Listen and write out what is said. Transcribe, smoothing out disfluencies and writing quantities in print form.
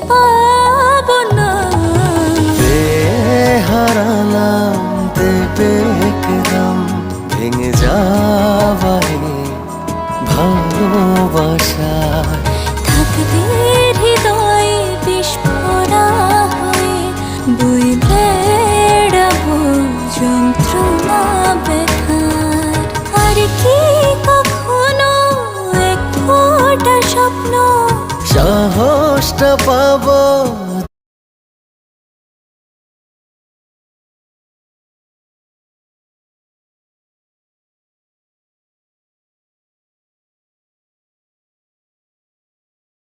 পাবো না। হারালাম দেবে একদম ভেঙে যাওয়ায় ভালোবাসায়। থাকবে হৃদয়ে বিস্ফোরা হয়ে বই বেড়াবো যন্ত্রণা ব্যথার। আর কি কখনো এক ফোঁটা স্বপ্ন সাহসটা পাবো